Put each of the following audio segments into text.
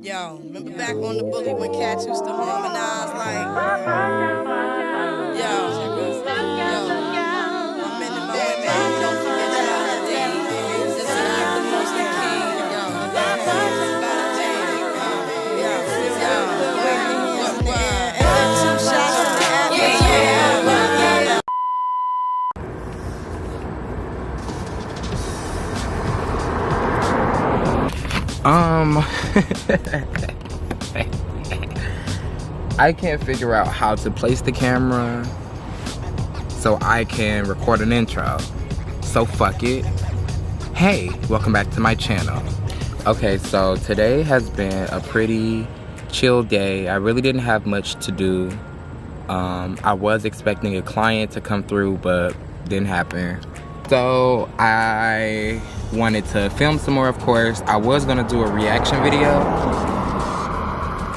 Yo, remember back on the bully when cats used to harmonize like, my men and my women, don't forget about the days. Just to keep the most the king, yo. And then 2 shots of the I can't figure out how to place the camera so I can record an intro. So fuck it. Hey, welcome back to my channel. Okay, so today has been a pretty chill day. I really didn't have much to do. I was expecting a client to come through, but didn't happen. So I wanted to film some more, of course. I was gonna do a reaction video.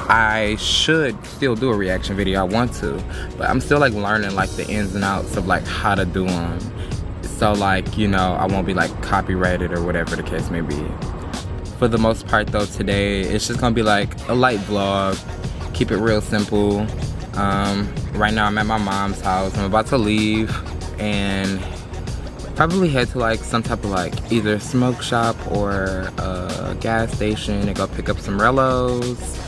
I should still do a reaction video, I want to, but I'm still like learning like the ins and outs of like how to do them. So like, you know, I won't be like copyrighted or whatever the case may be. For the most part though, today, it's just gonna be like a light vlog. Keep it real simple. Right now I'm at my mom's house. I'm about to leave and probably head to like some type of like either smoke shop or a gas station and go pick up some Rellos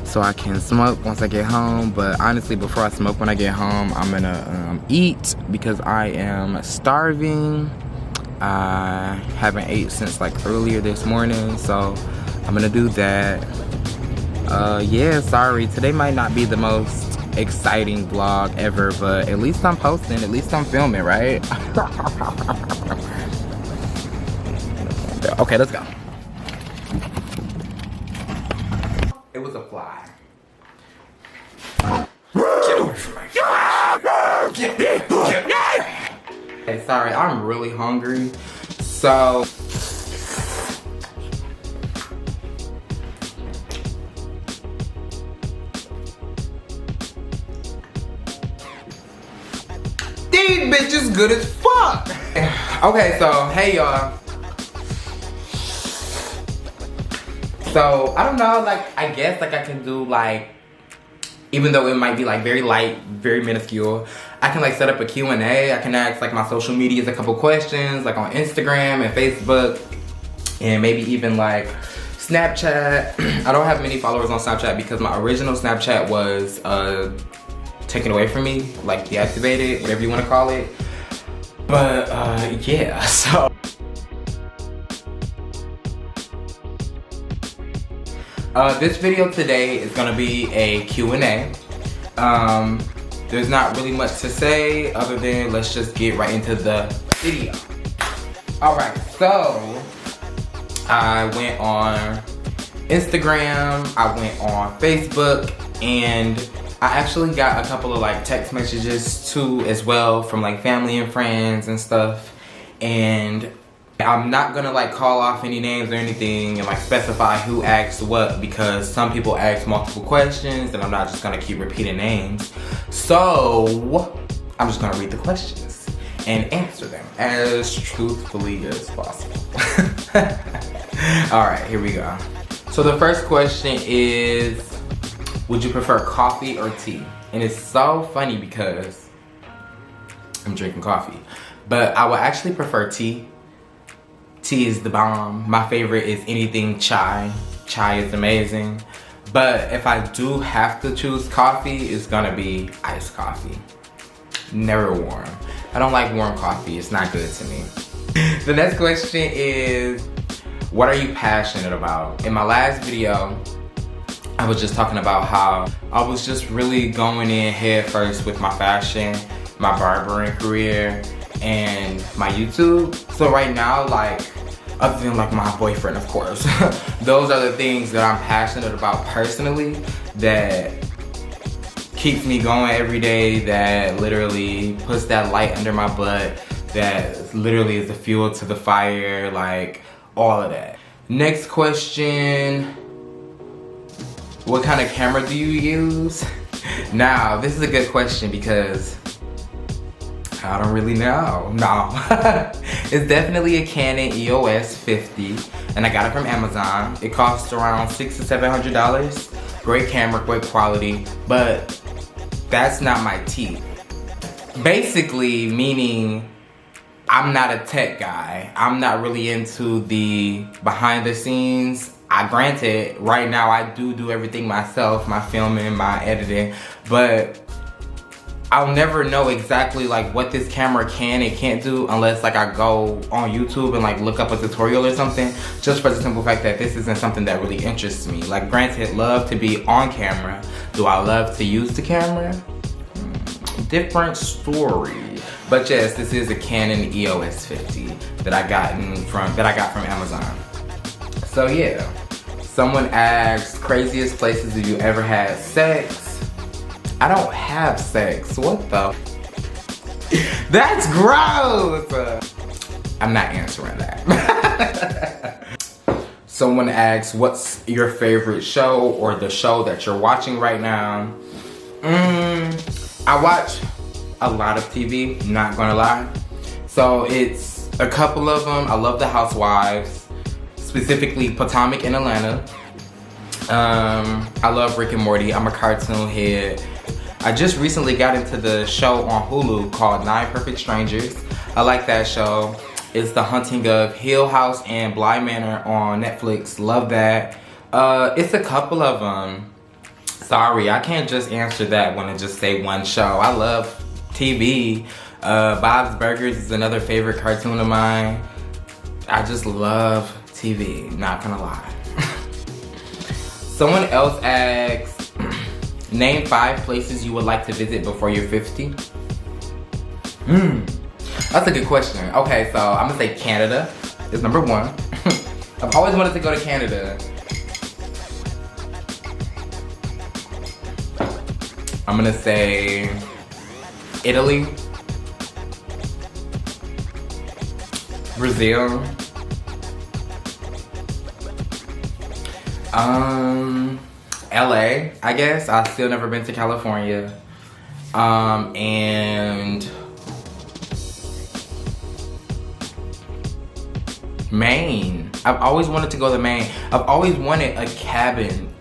so I can smoke once I get home. But honestly, before I smoke when I get home, I'm gonna eat because I am starving. I haven't ate since like earlier this morning, so I'm gonna do that. Yeah, sorry, today might not be the most exciting vlog ever, but at least I'm posting, at least I'm filming, right? Okay, let's go. It was a fly. Get away from my face. Hey, sorry, I'm really hungry. So these bitches good as fuck. Okay, so hey y'all. So I don't know, like I guess like I can do like, even though it might be like very light, very minuscule, I can like set up a Q&A. I can ask like my social medias a couple questions, like on Instagram and Facebook, and maybe even like Snapchat. I don't have many followers on Snapchat because my original Snapchat was taken away from me, like deactivated, whatever you want to call it. But yeah, so this video today is gonna be a Q&A. There's not really much to say other than let's just get right into the video. Alright, so I went on Instagram, I went on Facebook, and I actually got a couple of like text messages too as well from like family and friends and stuff. And I'm not gonna like call off any names or anything and like specify who asked what, because some people ask multiple questions and I'm not just gonna keep repeating names. So I'm just gonna read the questions and answer them as truthfully as possible. All right, here we go. So the first question is, would you prefer coffee or tea? And it's so funny because I'm drinking coffee, but I would actually prefer tea. Tea is the bomb. My favorite is anything chai. Chai is amazing. But if I do have to choose coffee, it's gonna be iced coffee. Never warm. I don't like warm coffee, it's not good to me. The next question is, what are you passionate about? In my last video, I was just talking about how I was just really going in head first with my fashion, my barbering career, and my YouTube. So right now, like, other than like my boyfriend, of course, those are the things that I'm passionate about personally, that keeps me going every day, that literally puts that light under my butt, that literally is the fuel to the fire, like all of that. Next question, what kind of camera do you use? Now, this is a good question because I don't really know. No. It's definitely a Canon EOS 50. and I got it from Amazon. It cost around $600 to $700. Great camera, great quality, but that's not my tea. Basically, meaning I'm not a tech guy. I'm not really into the behind the scenes. Granted, right now I do everything myself, my filming, my editing, but I'll never know exactly like what this camera can and can't do unless like I go on YouTube and like look up a tutorial or something, just for the simple fact that this isn't something that really interests me. Like, granted, love to be on camera. Do I love to use the camera? Different story. But yes, this is a Canon EOS 50 that I got from Amazon. So yeah, someone asked, craziest places have you ever had sex? I don't have sex. What the? That's gross. I'm not answering that. Someone asks, what's your favorite show or the show that you're watching right now? I watch a lot of TV, not gonna lie. So it's a couple of them. I love The Housewives, specifically Potomac in Atlanta. I love Rick and Morty. I'm a cartoon head. I just recently got into the show on Hulu called 9 Perfect Strangers. I like that show. It's the haunting of Hill House and Bly Manor on Netflix. Love that. It's a couple of them. Sorry, I can't just answer that one and just say one show. I love TV. Bob's Burgers is another favorite cartoon of mine. I just love TV, not gonna lie. Someone else asks, name 5 places you would like to visit before you're 50. That's a good question. Okay, so I'm gonna say Canada is number 1. I've always wanted to go to Canada. I'm gonna say Italy, Brazil, LA, I guess. I've still never been to California. And Maine. I've always wanted to go to Maine. I've always wanted a cabin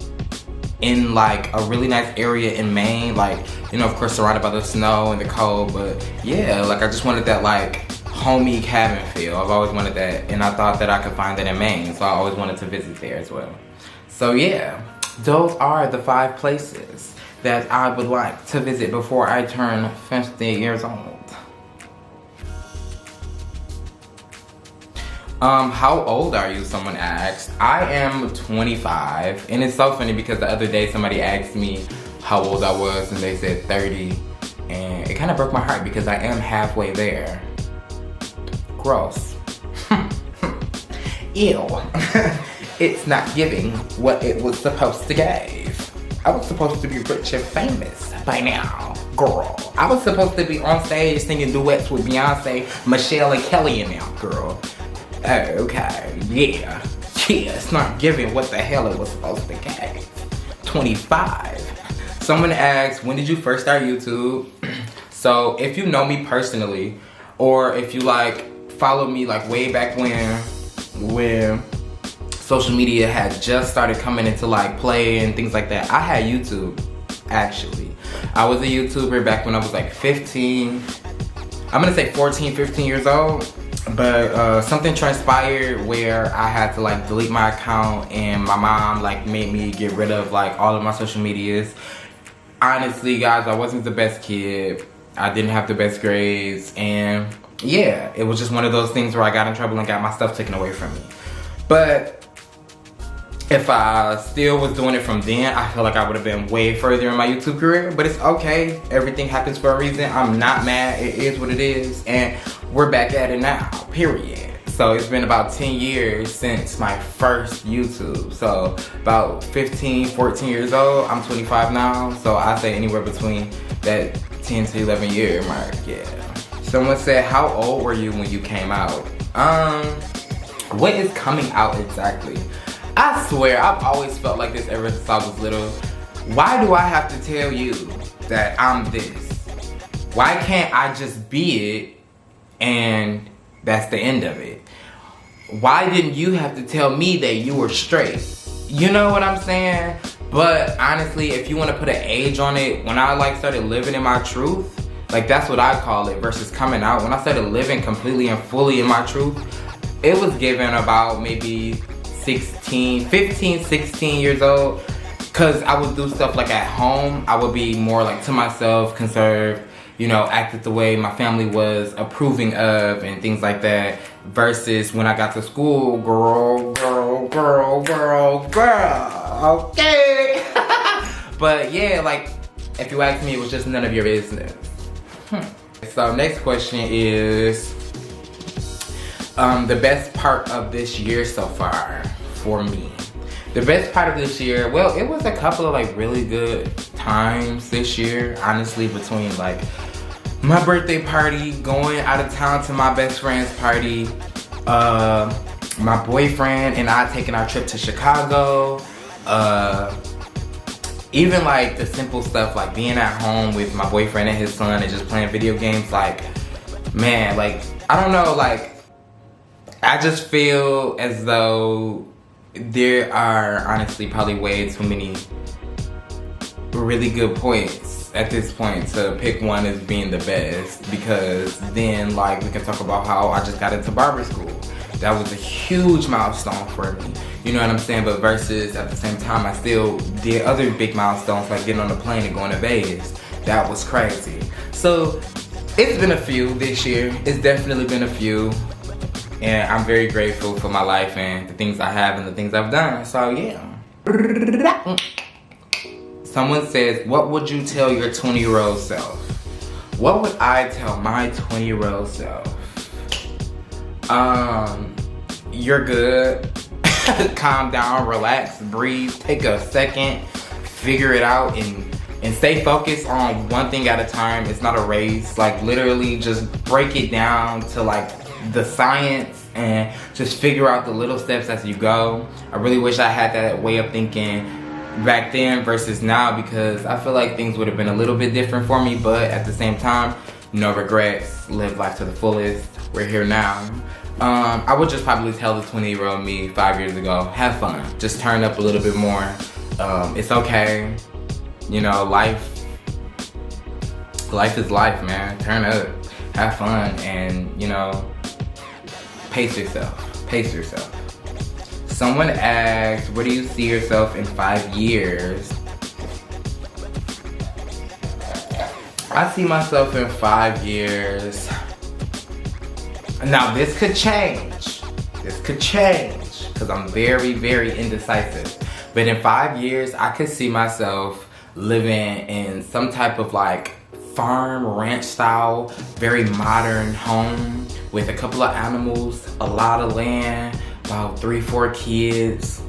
in like a really nice area in Maine, like, you know, of course surrounded by the snow and the cold, but yeah, like I just wanted that like homey cabin feel. I've always wanted that, and I thought that I could find that in Maine, so I always wanted to visit there as well. So yeah, those are the 5 places that I would like to visit before I turn 50 years old. How old are you? Someone asked. I am 25, and it's so funny because the other day somebody asked me how old I was and they said 30, and it kind of broke my heart because I am halfway there. Gross. Ew. It's not giving what it was supposed to give. I was supposed to be rich and famous by now, girl. I was supposed to be on stage singing duets with Beyonce, Michelle, and Kelly and them, girl. Okay, yeah, it's not giving what the hell it was supposed to give. 25. Someone asked, when did you first start YouTube? So if you know me personally, or if you like follow me like way back when social media had just started coming into like play and things like that, I had YouTube, actually. I was a YouTuber back when I was like 15. I'm gonna say 14, 15 years old. But something transpired where I had to like delete my account, and my mom like made me get rid of like all of my social medias. Honestly, guys, I wasn't the best kid. I didn't have the best grades, and yeah, it was just one of those things where I got in trouble and got my stuff taken away from me. But if I still was doing it from then, I feel like I would have been way further in my YouTube career, but it's okay. Everything happens for a reason. I'm not mad. It is what it is, and we're back at it now, period. So it's been about 10 years since my first YouTube. So about 15, 14 years old. I'm 25 now, so I say anywhere between that 10 to 11 year mark, yeah. Someone said, how old were you when you came out? What is coming out exactly? I swear, I've always felt like this ever since I was little. Why do I have to tell you that I'm this? Why can't I just be it and that's the end of it? why didn't you have to tell me that you were straight? You know what I'm saying? But honestly, if you want to put an age on it, when I like started living in my truth, like that's what I call it versus coming out. When I started living completely and fully in my truth, it was given about maybe 15, 16 years old. Cause I would do stuff like at home, I would be more like to myself, conserved, you know, acted the way my family was approving of and things like that. Versus when I got to school, girl, okay. But yeah, like if you ask me, it was just none of your business. So next question is the best part of this year so far for me. The best part of this year, well, it was a couple of like really good times this year, honestly, between like my birthday party, going out of town to my best friend's party, my boyfriend and I taking our trip to Chicago, even like the simple stuff like being at home with my boyfriend and his son and just playing video games. Like, man, like, I don't know, like, I just feel as though there are honestly probably way too many really good points at this point to pick one as being the best, because then like we can talk about how I just got into barber school. That was a huge milestone for me, you know what I'm saying? But versus at the same time I still did other big milestones like getting on the plane and going to Vegas. That was crazy. So it's been a few this year. It's definitely been a few. And I'm very grateful for my life and the things I have and the things I've done. So yeah. Someone says, what would you tell your 20-year-old self? What would I tell my 20-year-old self? You're good. Calm down, relax, breathe, take a second, figure it out, and stay focused on one thing at a time. It's not a race. Like literally just break it down to like the science and just figure out the little steps as you go. I really wish I had that way of thinking back then versus now, because I feel like things would have been a little bit different for me, but at the same time, no regrets, live life to the fullest. We're here now. I would just probably tell the 20-year-old me 5 years ago, have fun, just turn up a little bit more. It's okay, you know, life is life, man. Turn up, have fun, and you know, pace yourself. Someone asked, where do you see yourself in 5 years? I see myself in 5 years. Now this could change. Because I'm very, very indecisive. But in 5 years, I could see myself living in some type of like farm, ranch style, very modern home with a couple of animals, a lot of land, about 3-4 kids.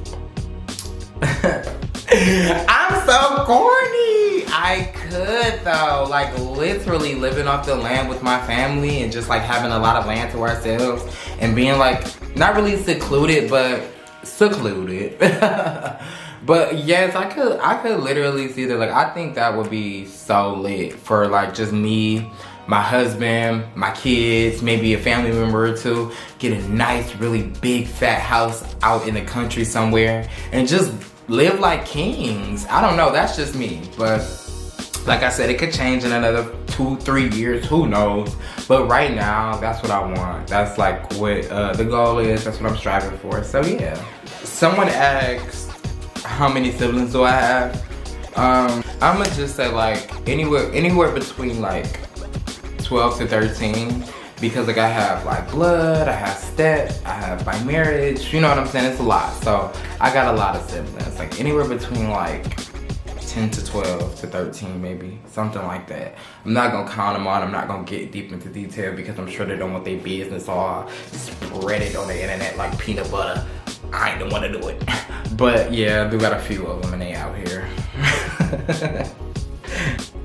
I'm so corny. I could though, like literally living off the land with my family and just like having a lot of land to ourselves and being like not really secluded, but secluded. But yes, I could literally see that. Like I think that would be so lit for like just me, my husband, my kids, maybe a family member or two, get a nice, really big, fat house out in the country somewhere and just live like kings. I don't know, that's just me. But like I said, it could change in another 2-3 years, who knows? But right now, that's what I want. That's like what the goal is, that's what I'm striving for. So yeah. Someone asked, how many siblings do I have? I'ma just say like anywhere between like 12 to 13, because like I have like blood, I have step, I have by marriage, you know what I'm saying? It's a lot. So I got a lot of siblings, like anywhere between like 10 to 12 to 13 maybe, something like that. I'm not gonna count them on, I'm not gonna get deep into detail because I'm sure they don't want their business all spread it on the internet like peanut butter. I ain't the one to do it. But yeah, I do got a few of them and they out here.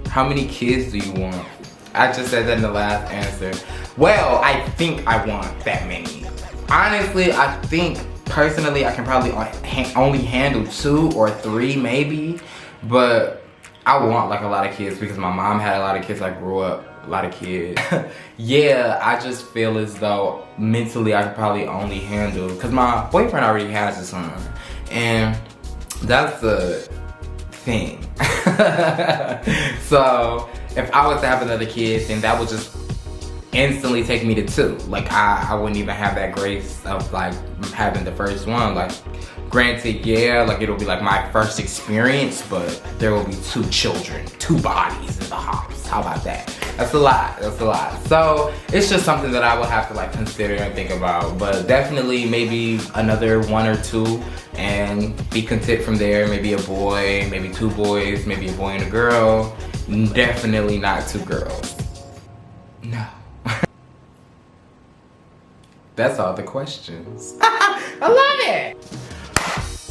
How many kids do you want? I just said that in the last answer. Well, I think I want that many. Honestly, I think personally I can probably only handle 2 or 3 maybe. But I want like a lot of kids because my mom had a lot of kids I grew up a lot of kids. Yeah, I just feel as though mentally I could probably only handle, because my boyfriend already has a son, and that's the thing. So if I was to have another kid, then that would just instantly take me to 2. Like I wouldn't even have that grace of like having the first one. Like granted, yeah, like it'll be like my first experience, but there will be 2 children, 2 bodies in the house. How about that? That's a lot, that's a lot. So it's just something that I would have to like consider and think about, but definitely maybe another 1 or 2 and be content from there. Maybe a boy, maybe 2 boys, maybe a boy and a girl. Definitely not 2 girls. No. That's all the questions. I love it.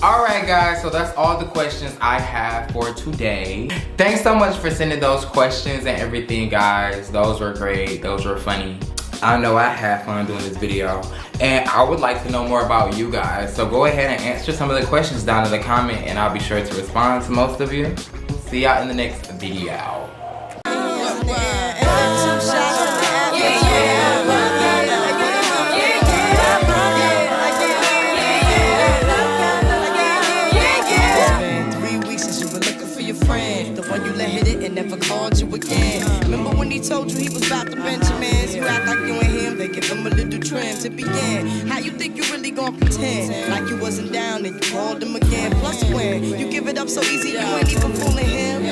Alright guys, so that's all the questions I have for today. Thanks so much for sending those questions and everything, guys. Those were great, those were funny. I know I had fun doing this video, and I would like to know more about you guys. So go ahead and answer some of the questions down in the comment, and I'll be sure to respond to most of you. See y'all in the next video. Never called you again. Remember when he told you he was about to Benjamins? You act like you ain't him, they give him a little trim to begin. How you think you really gonna pretend like you wasn't down and you called him again? Plus when you give it up so easy, you ain't even fooling him.